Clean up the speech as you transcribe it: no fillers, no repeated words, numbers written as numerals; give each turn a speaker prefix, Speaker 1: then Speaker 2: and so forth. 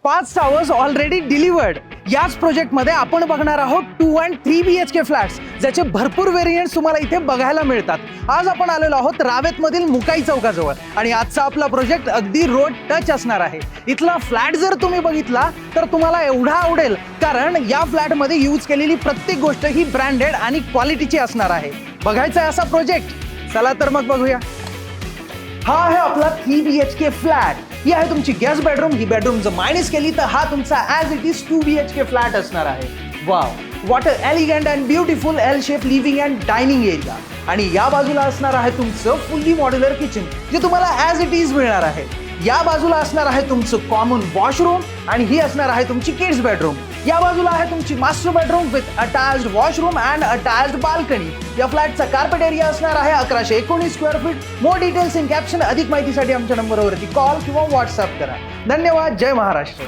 Speaker 1: 5 towers already delivered. याच प्रोजेक्टमध्ये आपण बघणार आहोत 2 and 3 BHK फ्लॅट्स, ज्याचे भरपूर व्हेरियंट्स तुम्हाला इथे बघायला मिळतात. आज आपण आलेलो आहोत रावेतमधील मुकाई चौकाजवळ आणि आजचा आपला प्रोजेक्ट अगदी रोड टच असणार आहे. इथला फ्लॅट जर तुम्ही बघितला तर तुम्हाला एवढा आवडेल, कारण या फ्लॅटमध्ये यूज केलेली प्रत्येक गोष्ट ही ब्रँडेड आणि क्वालिटीची असणार आहे. बघायचा आहे असा प्रोजेक्ट? चला तर मग बघूया. हा आहे आपला 3 BHK फ्लॅट. ही आहे तुमची गेस्ट बेडरूम. ही बेडरूम जर मायनस केली तर हा तुमचा as it is 2 BHK flat असणार आहे. Wow, what a elegant and beautiful L shape living and dining area. आणि या बाजूला असणार आहे तुमचं फुल्ली मॉड्युलर किचन, जे तुम्हाला ॲज इट इज मिळणार आहे. या बाजूला असणार आहे तुमचं कॉमन वॉशरूम आणि ही असणार आहे तुमची किड्स बेडरूम. या बाजूला आहे तुमची master bedroom with attached washroom and attached balcony. या फ्लॅटचा कार्पेट एरिया असणार आहे 1119 square feet. More details in caption. अधिक माहितीसाठी आमच्या नंबरवरती कॉल किंवा व्हॉट्सअप करा. धन्यवाद. जय महाराष्ट्र.